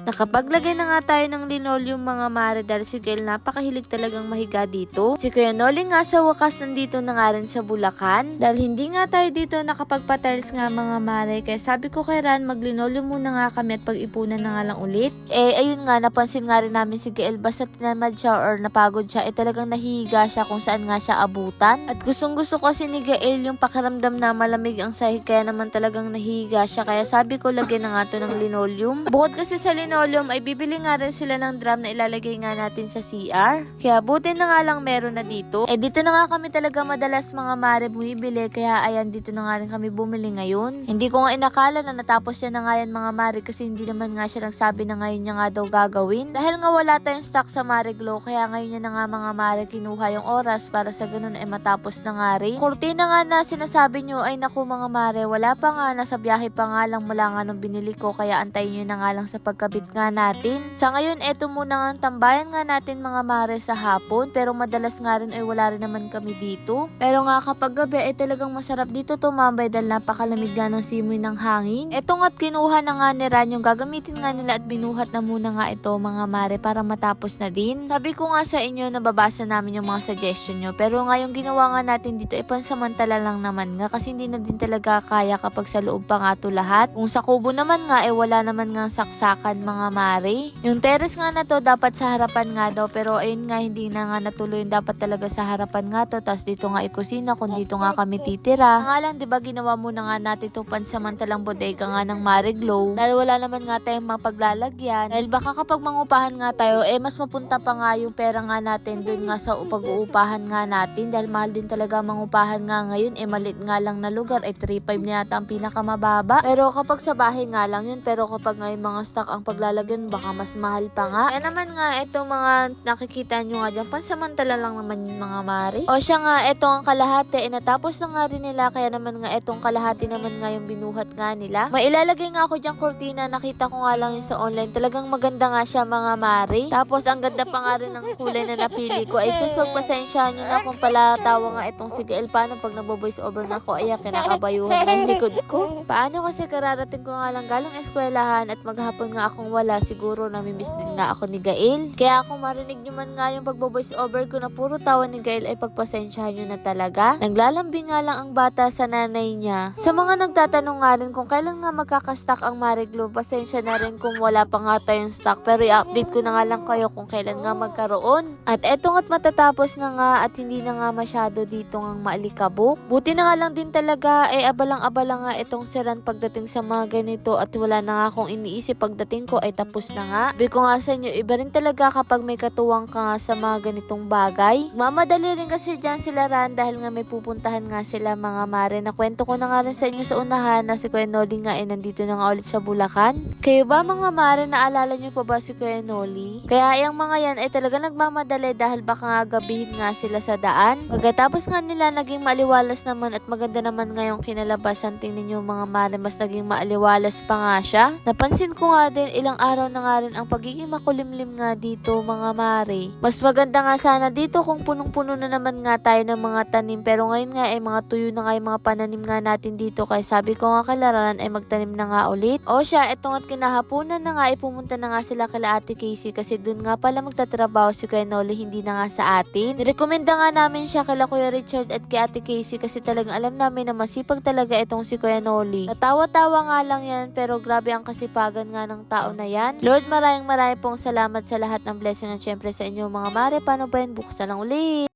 Nakapaglagay na nga tayo ng linoleum mga mare dahil si Gail napakahilig talagang mahiga dito. Si Kuya Noli nga sa wakas nandito na nga rin sa Bulacan dahil hindi nga tayo dito nakapagpa-tiles nga mga mare. Kaya sabi ko kay Ran maglinoleum muna nga kami at pag-ipunan na nga lang ulit. Ayun nga napansin nga rin namin si Gail basta tinamad siya or napagod siya talagang nahihiga siya kung saan nga siya abutan. At gustong gusto kasi ni Gail yung pakiramdam na malamig ang sahig kaya naman talagang nahihiga siya. Kaya sabi ko lagyan na nga to ng linoleum. Bukod kasi sa linoleum ay bibili nga rin sila ng drum na ilalagay nga natin sa CR. Kaya buti na nga lang meron na dito. Dito na nga kami talaga madalas mga mare bumibili. Kaya ayan dito na nga rin kami bumili ngayon. Hindi ko nga inakala na natapos siya na nga yan mga mare kasi hindi naman nga siya nagsabi na ngayon niya nga daw gagawin. Dahil nga wala tayong stock sa Marie Glo kaya ngayon niya na nga mga mare kinuha yung oras para sa ganun ay matapos na nga rin. Kurtina nga na sinasabi nyo ay naku mga mare wala pa nga nasa biyahe pa nga lang mula nga nung binili ko kaya antayin nyo na nga lang sa pagkabit nga natin. Sa ngayon eto muna nga ang tambayan nga natin mga mare sa hapon pero madalas nga rin ay wala rin naman kami dito. Pero nga kapag gabi ay talagang masarap dito tumambay dahil napakalamig nga ng simoy ng hangin. Eto nga't kinuha na nga ni Ran yung gagamitin nga nila at binuhat na muna nga ito mga mare para matapos na din. Sabi ko nga sa inyo nababasa namin yung mga suggestion nyo pero nga yung ginawa nga natin dito ay pansamantala lang naman nga kasi hindi na din talaga kaya kapag sa loob pa nga to lahat. Kung sa kubo naman nga wala naman nga saksakan mga mare. Yung terrace nga na to dapat sa harapan nga daw pero ayun nga hindi na nga natuloy dapat talaga sa harapan nga to tapos dito nga ikusina kung dito nga kami titira. Nga lang diba ginawa muna nga natin itong pansamantalang bodega nga ng Marie Glo dahil wala naman nga tayong mapaglalagyan dahil baka kapag mangupahan nga tayo mas mapunta pa nga yung pera nga natin dun nga sa pag-uupahan nga natin dahil mahal din talaga mangupahan nga ngayon malit nga lang na lugar 3.5 na yata ang pinakamababa pero kapag sa bahay nga lang yun pero kapag ngayon mga stock ang paglalagyan baka mas mahal pa nga. Kaya naman nga itong mga nakikita nyo nga dyan pansamantala lang naman yung mga mare. O siya nga itong ang kalahati natapos na nga rin nila kaya naman nga itong kalahati naman nga yung binuhat nga nila. Mailalagay nga ako dyan kurtina nakita ko nga lang yun sa online talagang maganda nga siya mga mare. Tapos ang ganda pa nga rin ng kulay na napili ko ay sus wag pasensyahan nyo na kung pala tawa nga itong si Gael paano pag nagbo-voice over na ako ay kinakabayuhan ng likod ko. Paano kasi kararating ko nga lang galing eskwelahan at maghapon nga akong wala siguro namimiss din nga ako ni Gael. Kaya kung marinig nyo man nga yung pagbo-voice over ko na puro tawa ni Gael ay pagpasensyahan nyo na talaga. Naglalambing nga lang ang bata sa nanay niya. Sa mga nagtatanong nga rin kung kailan nga magkakastock ang Marie Glo, pasensya na rin kung wala pa nga tayong stock pero i-update ko na nga lang kayo kung kailan nga magkaroon. At eto nga't matatapos na nga at hindi na nga masyado dito ng maalikabok. Buti na nga lang din talaga abalang-abala nga itong siran pagdating sa mga ganito at wala na nga akong iniisip pagdating ko ay tapos na nga. Sabi ko nga sa inyo iba rin talaga kapag may katuwang ka nga sa mga ganitong bagay. Mamadali rin kasi dyan sila Ran dahil nga may pupuntahan nga sila mga mare. Nakwento ko na nga rin sa inyo sa unahan na si Kuya Noli nga nandito na nga ulit sa Bulacan. Kayo ba mga mare naalala nyo pa ba si Kuya Noli? Kaya yung mga yan ay talaga nagmamadali dahil baka nga gabihin nga sila sa daan. Pagkatapos nga nila naging maaliwalas naman at maganda naman nga yung kinalabasan. Tingnan nyo mga mare mas naging maaliwalas pa nga siya. Napansin ko nga din ilang araw na nga rin ang pagiging makulimlim nga dito mga mare. Mas maganda nga sana dito kung punong-puno na naman nga tayo ng mga tanim pero ngayon nga mga tuyo na nga yung mga pananim nga natin dito kaya sabi ko nga kalararan ay magtanim na nga ulit. O siya etong at kinahapunan na nga pumunta na nga sila kila Ate Casey kasi dun nga pala magtatrabaho si Kuya Noli hindi na nga sa atin. Nirekomenda nga namin siya kila Kuya Richard at kay Ate Casey kasi talagang alam namin na masipag talaga itong si Kuya Noli. Natawa-tawa nga lang yan pero grabe ang kasipagan nga ng tao na yan. Lord maraming pong salamat sa lahat ng blessing at syempre sa inyo mga mare. Paano ba yun? Bukas na lang ulit.